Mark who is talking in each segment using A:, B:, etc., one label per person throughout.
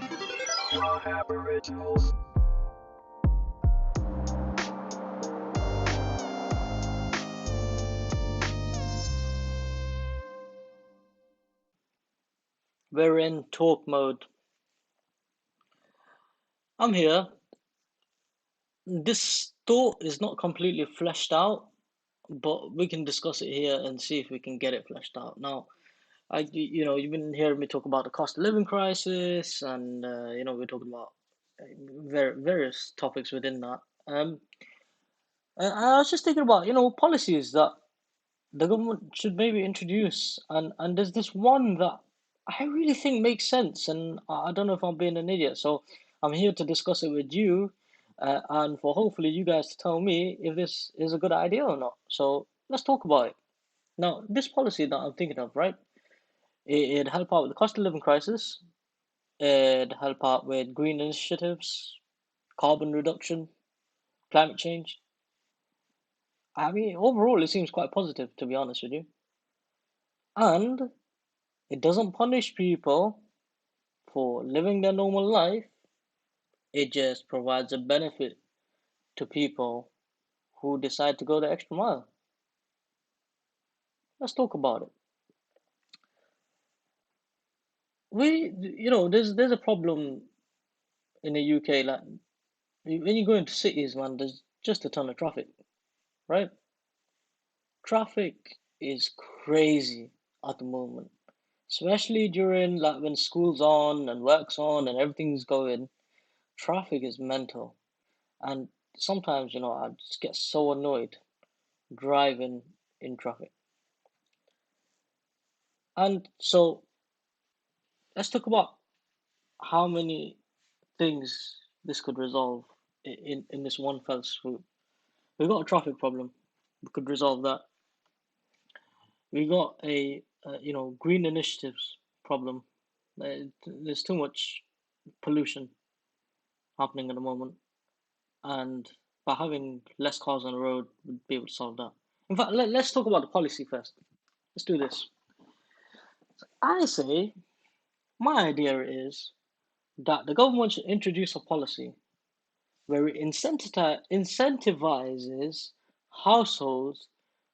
A: Aboriginals.
B: We're in talk mode. I'm here. This thought is not completely fleshed out, but we can discuss it here and see if we can get it fleshed out. Now, you've been hearing me talk about the cost of living crisis, and we're talking about various topics within that. And I was just thinking about, policies that the government should maybe introduce, and there's this one that I really think makes sense, and I don't know if I'm being an idiot, so I'm here to discuss it with you, and for hopefully you guys to tell me if this is a good idea or not. So let's talk about it. Now, this policy that I'm thinking of, right? It'd help out with the cost of living crisis. It'd help out with green initiatives, carbon reduction, climate change. I mean, overall, it seems quite positive, to be honest with you. And it doesn't punish people for living their normal life. It just provides a benefit to people who decide to go the extra mile. Let's talk about it. There's a problem in the UK. Like when you go into cities, man, there's just a ton of traffic, right? Traffic is crazy at the moment, especially during like when school's on and work's on and everything's going. Traffic is mental, and sometimes I just get so annoyed driving in traffic. And so let's talk about how many things this could resolve in this one fell swoop. We got a traffic problem. We could resolve that. We got a green initiatives problem. There's too much pollution happening at the moment, and by having less cars on the road, we'd be able to solve that. In fact, let's talk about the policy first. Let's do this. I say my idea is that the government should introduce a policy where it incentivizes households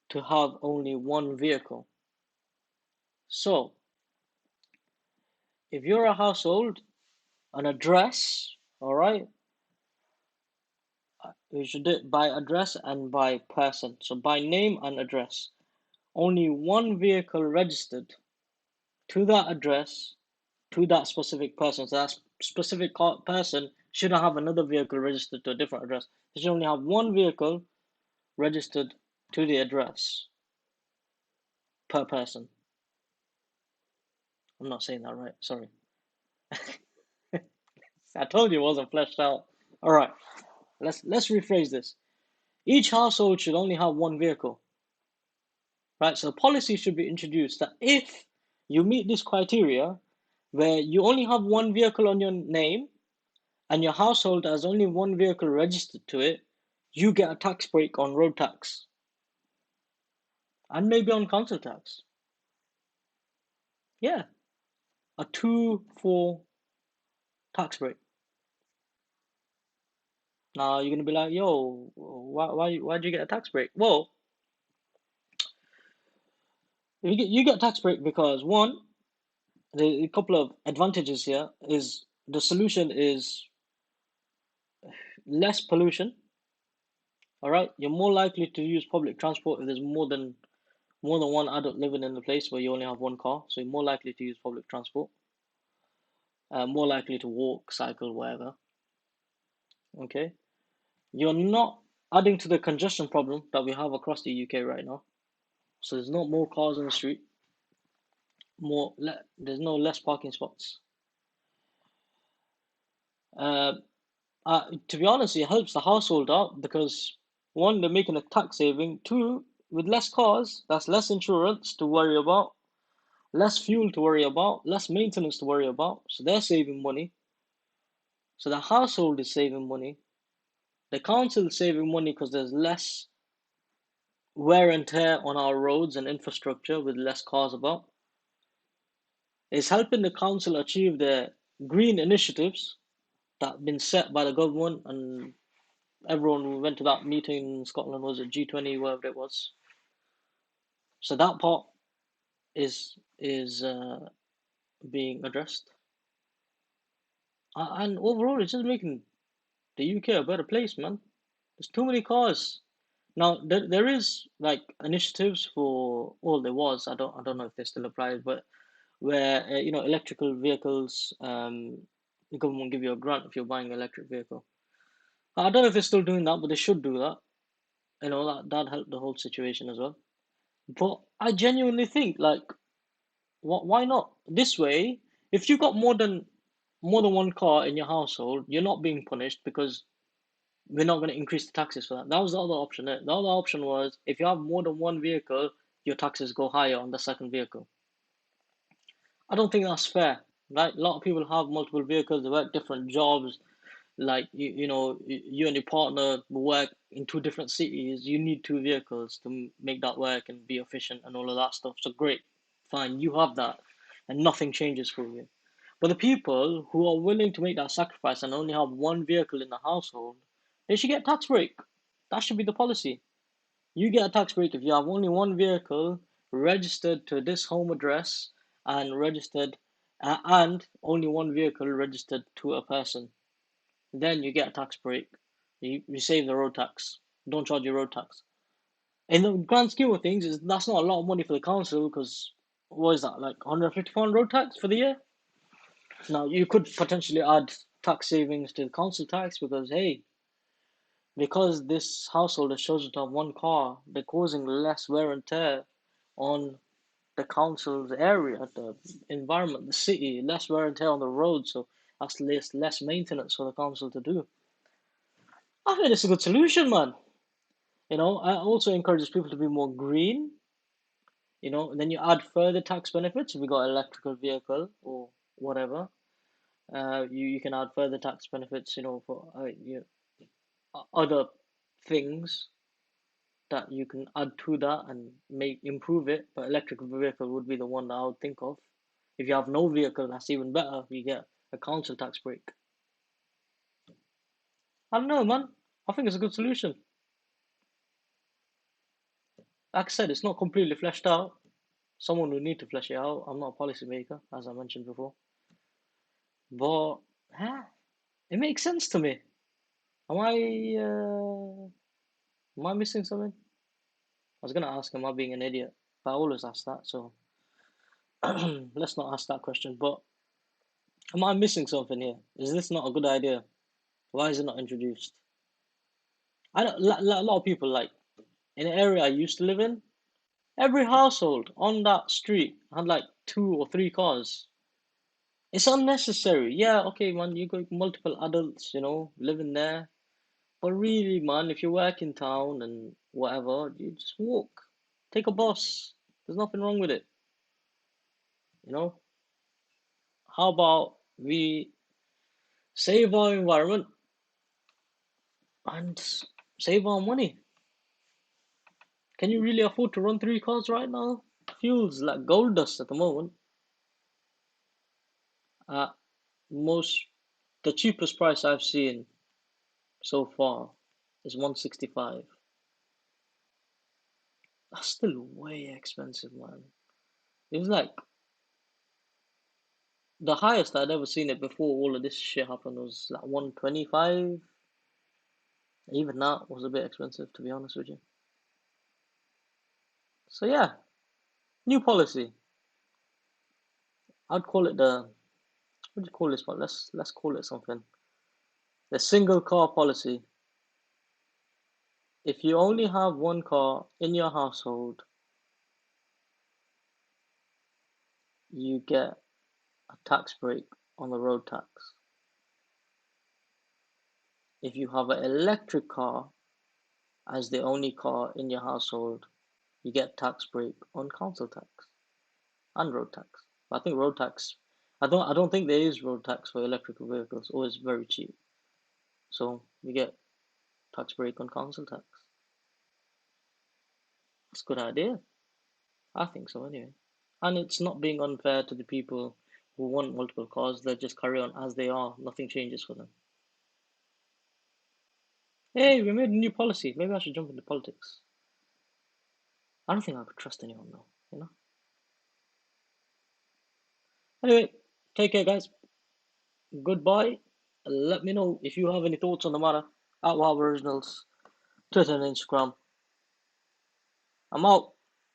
B: to have only one vehicle. So, if you're a household, an address, all right, you should do it by address and by person. So, by name and address. Only one vehicle registered to that address, to that specific person. So, that specific person shouldn't have another vehicle registered to a different address. They should only have one vehicle registered to the address per person. I'm not saying that right. Sorry. I told you it wasn't fleshed out. All right. Let's rephrase this. Each household should only have one vehicle, right? So a policy should be introduced that if you meet this criteria, where you only have one vehicle on your name and your household has only one vehicle registered to it, you get a tax break on road tax and maybe on council tax. Yeah, a 2-4 tax break. Now you're gonna be like, yo, why'd you get a tax break? Well, you get tax break because one, a couple of advantages here is the solution is less pollution. All right, you're more likely to use public transport if there's more than one adult living in the place where you only have one car, so you're more likely to use public transport. More likely to walk, cycle, whatever. Okay, you're not adding to the congestion problem that we have across the UK right now. So there's not more cars on the street. There's no less parking spots. Uh, to be honest, it helps the household out because one, they're making a tax saving. Two, with less cars, that's less insurance to worry about, less fuel to worry about, less maintenance to worry about. So they're saving money. So the household is saving money. The council is saving money because there's less wear and tear on our roads and infrastructure with less cars about. It's helping the council achieve their green initiatives that have been set by the government, and everyone who went to that meeting in Scotland, was it G20, whatever it was. So that part is being addressed, and overall, it's just making the UK a better place, man. There's too many cars. Now there is like initiatives for, well, there was, I don't know if they still apply, but where electrical vehicles, the government will give you a grant if you're buying an electric vehicle. I don't know if they're still doing that, but they should do that. That help the whole situation as well. But I genuinely think, like, why not? This way, if you got more than one car in your household, you're not being punished because we're not going to increase the taxes for that. That was the other option. The other option was, if you have more than one vehicle, your taxes go higher on the second vehicle. I don't think that's fair, right? A lot of people have multiple vehicles, they work different jobs. Like, you and your partner work in two different cities. You need two vehicles to make that work and be efficient and all of that stuff. So great, fine, you have that, and nothing changes for you. But the people who are willing to make that sacrifice and only have one vehicle in the household, they should get tax break. That should be the policy. You get a tax break if you have only one vehicle registered to this home address, and and only one vehicle registered to a person. Then you get a tax break. You save the road tax. Don't charge your road tax. In the grand scheme of things, that's not a lot of money for the council, because what is that, like £150 road tax for the year? Now you could potentially add tax savings to the council tax, because hey, because this household has chosen to have one car, they're causing less wear and tear on the council's area, the environment, the city, less wear and tear on the road. So that's less maintenance for the council to do. I think it's a good solution, man. I also encourages people to be more green. And then you add further tax benefits. If we got an electrical vehicle or whatever, you can add further tax benefits. For other things that you can add to that and make improve it. But electric vehicle would be the one that I would think of. If you have no vehicle, that's even better. You get a council tax break. I don't know, man. I think it's a good solution. Like I said, it's not completely fleshed out. Someone will need to flesh it out. I'm not a policymaker, as I mentioned before. But it makes sense to me. Am I missing something? I was gonna ask, am I being an idiot? But I always ask that, so let's not ask that question. But am I missing something here? Is this not a good idea? Why is it not introduced? I don't. A lot of people, like, in the area I used to live in, every household on that street had like 2 or 3 cars. It's unnecessary. Yeah, okay, man, you got multiple adults, living there. But really, man, if you work in town and whatever, you just walk. Take a bus. There's nothing wrong with it. You know? How about we save our environment and save our money? Can you really afford to run 3 cars right now? Fuel's like gold dust at the moment. At most, the cheapest price I've seen so far is 165. That's still way expensive, man. It was like the highest I'd ever seen it before all of this shit happened was like 125. Even that was a bit expensive, to be honest with you. So yeah, new policy. I'd call it the, what do you call this one? Let's call it something. The single car policy. If you only have one car in your household, you get a tax break on the road tax. If you have an electric car as the only car in your household, you get tax break on council tax and road tax. I think road tax, I don't think there is road tax for electrical vehicles, or it's very cheap. So you get tax break on council tax. It's a good idea. I think so anyway. And it's not being unfair to the people who want multiple cars, they just carry on as they are. Nothing changes for them. Hey, we made a new policy. Maybe I should jump into politics. I don't think I could trust anyone though, you know? Anyway, take care, guys. Goodbye. Let me know if you have any thoughts on the matter at Wow Originals, Twitter and Instagram. I'm out.